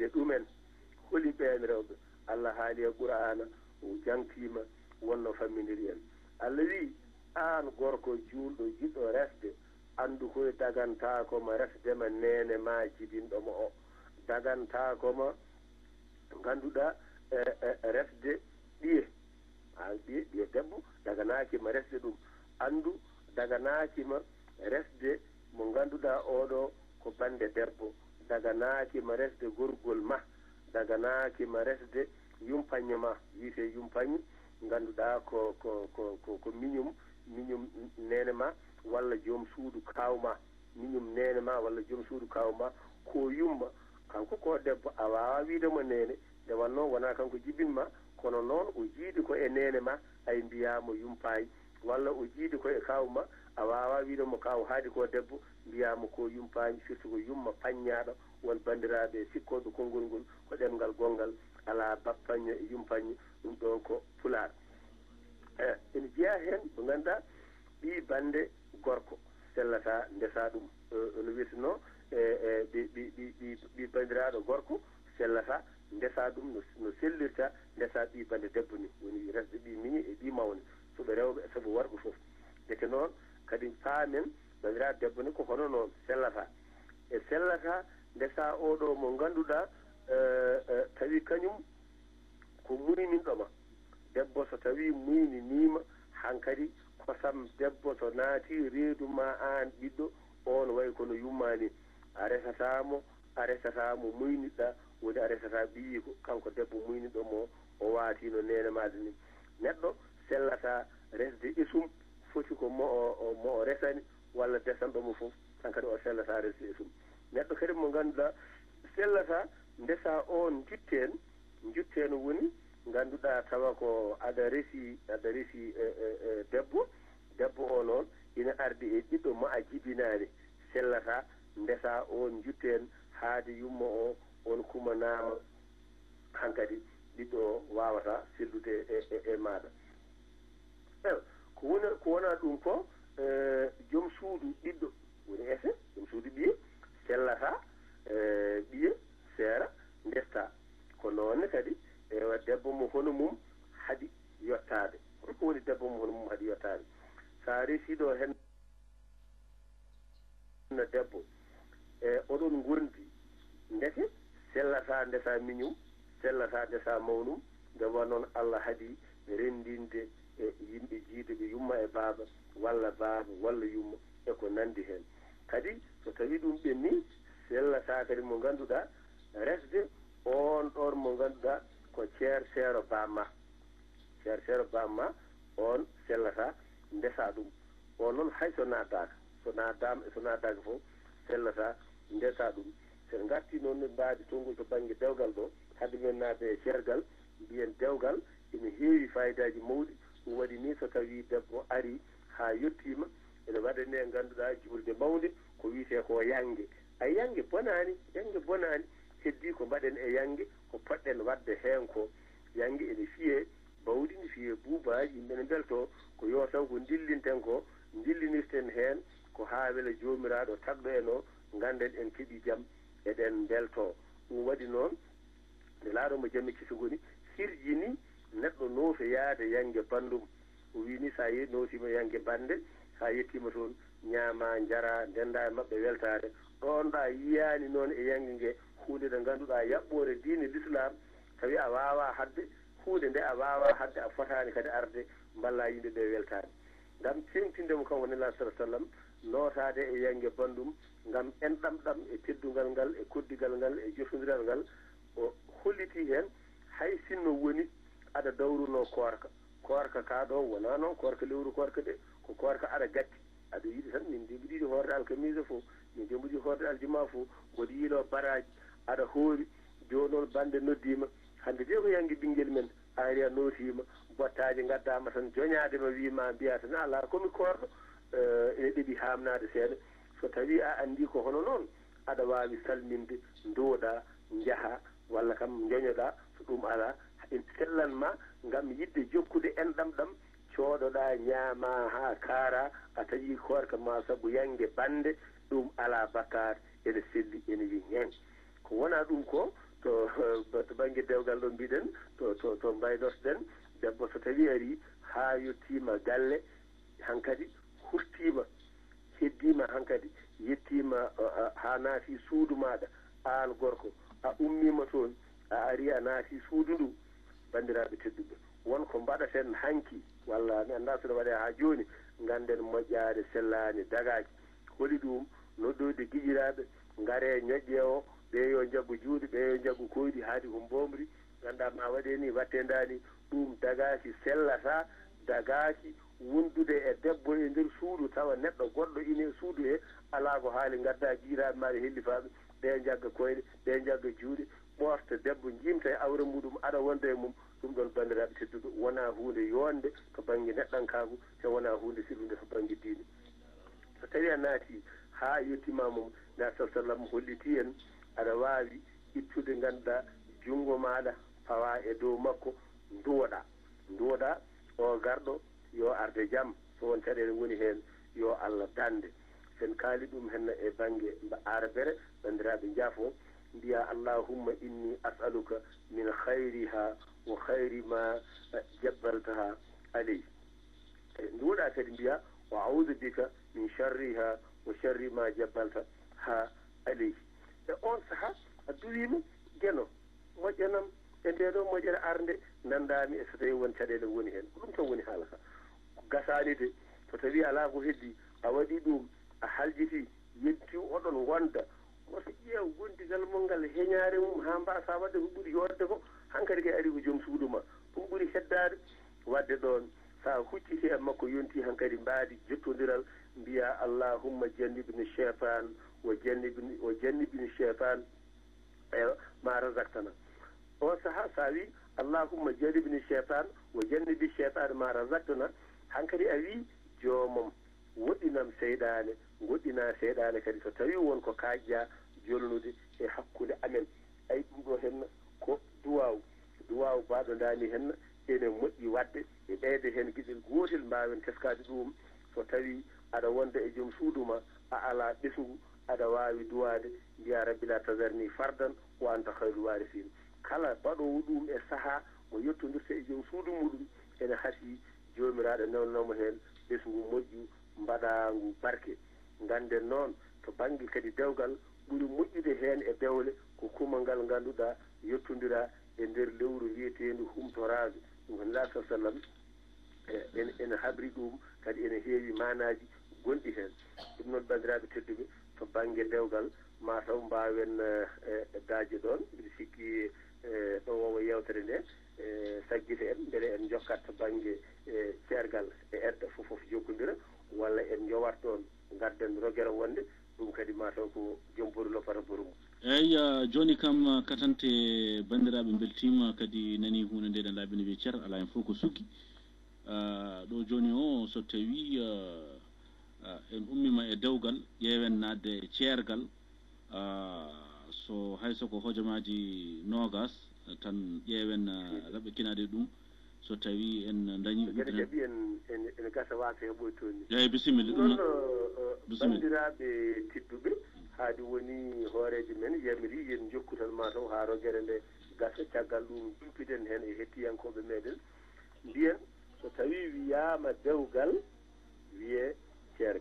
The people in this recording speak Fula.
resde ɗumen holi ɓeen rewɓe Allah haali e qur'ana o jantima wonno fammidiri en Allah wi aan gorko juulɗo jiɗɗo resde anndu koye dagantaakoma resdema nene ma jibinɗoma o dagantaakoma ngannduɗaa resde ɓiye ɓiye debbo daganaakima resde ɗum anndu daganaakima resde mo ngannduɗaa oɗo ko bande debbo daganaakima resde gorgol ma daganaakima resde yumpañe ma wiyete yumpañe ngannduɗaa ko miñum nene ma walla joom suudu kawma miñum nene ma walla joom suudu kawma ko yumma kanko ko debbo a wawa wiidemo nene nde wanno wona kanko jibinma kono noon o jiidi ko e nene ma ay mbiyamo yumpayi walla o jiidi ko e kawma a wawa wiidemo kaw haadi ko debbo mbiyamo ko yumpayi surtout ko yumma paññaɗo won bandiraɓe sikkoɓe konngol ngol ko ɗemngal gongal ala bappañe e yumpañe ɗum ɗon ko pulaar ene jeeya heen mo ngannduɗaa ɓii bannde gorko sellata ndesa ɗum no wiyeteno ɓii banndiraaɗo gorko sellata ndesa ɗum no sellirta ndesa ɓii bannde debbo ni woni resde ɓii miñi e ɓii mawne soɓe rewɓe soɓe worɓe fof deke noon kadi paamen banndiraaɗo debbo ni ko hono noon sellata e sellata ndesa oɗo mo ngannduɗaa tawi kañum ko muyninɗoma debbo so tawi muyninima hankadi kosam debbo so naati reedu ma an ɓiɗɗo on wayi kono yummani a resatamo muyniɗɗa woni a resata ɓiyi kanko debbo muyniɗomo o waatino nene maɗa ni neɗɗo sellata resde isum foti ko mo o resani walla desanɗomo fof tan kadi o sellata resde isum neɗɗo kadi mo ngannduɗa sellata ndesa on jutten woni ngannduɗaa tawa ko aɗa resi debbo o noon ina ardi e ɓiɗɗo mo a jibinaani sellata ndesa on jutten haade yumma o on kumanama hankadi ɓiɗɗo o wawata sellude e maɗa ko wona ɗum ko joom suudu ɓiɗɗo woni ese joom suudu ɓiye sellata ɓiye seera ndesta ko noonne kadi ewa debbo mo hono mum haɗi yottade ko woni debbo mo hono mum haɗi yottade sa resiɗo hen no debbo oɗon gondi ndeke sellata ndesa miñum sellata ndesa mawnum nde wonnoon Allah haɗi rendinde e yimɓe jiiduɓe yumma e baaba walla yumma e ko nandi hen kadi so tawi ɗum ɓenni sellata kadi mo ngannduɗaa resde on ɗon mo ngannduɗaa ko ceerseero bamma on sellata ndesa ɗum on noon hay so naddaka so naddaka fof sellata ndesa ɗum sen garti noon no mbaadi tongol to baŋnge dewgal ɗo hade men naade e cergal mbiyen dewgal ene heewi fayidaji mawɗi ɗum waɗi ni so tawi debbo ari ha yettima ene waɗani e ngannduɗaa juulde mawde ko wiyete ko yange a yange bonani heddi ko mbaɗen e yange ko poɗɗen wadde heen ko yange ene fiye bawɗi ne fiye buubaji yimɓe ne belto ko yo taw ko dillinirten heen ko haa wela joomiraaɗo tagɗo en o ngannden en keɓi jam eɗen belto ɗum waɗi noon nde laaɗomo jammi kisi ngoni hirjini neɗɗo noofe yaade yange bandum o wini sa nootima yange bande sa yettima toon ñaama jara ndenda e maɓɓe weltare ɗon ɗa yiyani noon e yange nge hunde nde ngannduɗaa yaɓɓore diine l'islam tawi a wawa hadde hunde nde a wawa hadde a fotani kadi arde mballa yimɓe ɓe weltani ngam tengtindemo kanko nela sala sallam nootade e yange bandum ngam enɗam e teddugal ngal e koddigal ngal e jofodiral ngal o holliti hen hay sinno woni aɗa dawruno korka ka ɗo wona noon korka lewru korka de ko korka aɗa gatti aɗa yiɗi tan min de mbiɗi horde alkamisa fof min de mbiɗi horde aljuma fof mboɗo yiilo baraji aɗa hoori joni noon bande noddima hande de ko yangue ɓinguel men ari a nootima bottaji gaddama tan joñadema wima mbiya tan ala komi korɗo ene ɗeeɓi hamnade seeɗa so tawi a andi ko hono noon aɗa wawi salminde dooɗa jaaha walla kam joñoɗa so ɗum ala en sellanma ngam yidde jokkude enɗam ɗam cooɗoɗa ñaama ha kaara a taƴi korka ma saabu yangue bande ɗum ala bakkar ene selli ene wi hen ko wona ɗum ko to baŋnge dewgal ɗo mbiɗen to mbaynortoɗen debbo so tawi ari haa yettima galle hankkadi hurtima heddima hankkadi yettima ha naati suudu maɗa an gorko a ummima toon a ari a naati suudu ndu bandiraɓe tedduɓe wonko mbaɗaten hanki walla mi anda soɗo waɗe ha joni ganden moƴƴade sellani dagaki holi ɗum noddode guiƴiraɓe gaare ñoƴƴe o ɓe yo jaggu juuɗe ɓe yo jaggu koyɗi haadi ko mbomri ganda ma waɗe ni wattendani ɗum dagaki sellata dagaki wondude e debbo e nder suudu tawa neɗɗo goɗɗo ine suudu he ala ko haali gadda jiiraɓe maɗa hellifaɓe ɓe jagga koyɗe ɓe jagga juuɗe ɓofta debbo jimta e awre muɗum aɗa wonda e mum ɗum ɗon bandiraɓe tedduɓe wona hunde yonde to banggue neɗɗankagu te wona hunde sillude to banggue diine so tawi a naati ha yettima mum nda sa sallam holliti en aɗa wawi ittude ganduɗa junggo maɗa fawa e dow makko duwoɗa o garɗo yo arde jaam so won caɗele woni hen yo Allah dande sen kaali ɗum henna e banggue arabere bandiraɓe jaafo mbiya allahumma inni as'aluka min khayriha wa khayri ma jabbaltaha alayhi nduwoɗa kadi mbiya wa a'udhu bika min sharriha wa sharri ma jabbalta ha alayhi e on saaha a duwima gueno moƴƴanam e ndeɗo moƴƴere arde nandami e so tawi won caɗele woni hen ko ɗum tan woni haala ka gasani de so tawi ala ko heddi a waɗi ɗum a haljiti yetti oɗon gonda oto ƴeew gondigal mo ngal heñare mum ha mbasa wadde ko ɓuuri yorde ko hankkadi kay ari ko joom suudu ma ɗum ɓuuri heddade wadde ɗon sa hucciti e makko yonti hankkadi mbaadi jottodiral mbiya allahumma jannibni cheytan wa jannibni cheytan e ma razaqtana o saaha sa wi allahumma jannibni cheytan wa jannibi cheytan ma razaqtana hankkadi a wi joomum woɗɗinam seyɗane goɗɗina seyɗane kadi so tawi wonko kaƴƴa jolnude e hakkude amen ay ɗum ɗo henna ko duwaw baɗo dani henna ene moƴƴi wadde e ɓeyde hen gueɗel gotel mbawen teskade ɗum so tawi aɗa wonda e joom suuduma a ala ɓesgu aɗa wawi duwade mbiya rabbi la tazarni fardan wa anta hayrul warisina kala baɗowo ɗum e saaha mo yettodirta e joom suudu muɗum ene haasi jomiraɗo newnanamo hen ɓesgu moƴƴu mbaɗagu barke ganden noon to banggue kadi dewgal ɓuuri moƴƴude hen e dewle ko kumangal ganduɗa yettodira e nder lewru wiyetendu humtorade ɗum ko nela sa sallam ene habri ɗum kadi ene heewi manaji gonɗi hen ɗum noon bandiraɓe tedduɓe to banggue dewgal mataw mbawen daje ɗon mbiɗa sikki ɗo wowo yewtere nde saggita en beele en jokkat to banggue ceergal e edda foof jokkodira walla en jowat ɗon gadden rogere wonde ɗum kadi mataw ko joom boru loppata boru mum eyyi joni kam katante bandiraɓe beltima kadi nani hunde nde ɗen laaɓini wi ceer ala hen fof ko sugui ɗo joni o so tawi en ummima e dewgal ƴeewen nadde e ceergal so hay soko hojomaji nogas tan ƴeewen raɓe kinade ɗum so tawi en dañi gueɗe jaɓi en gasa wasa heɓoy toon ni eyyi bisimilla ɗum bandiraɓe tedduɓe haadi woni hooreji men yamiri yen jokku tan mataw ha rogere nde gasa caggal ɗum jumpiten hen e hettiyankoɓe meɗen mbiyen so tawi wiyama dewgal wiye ceergal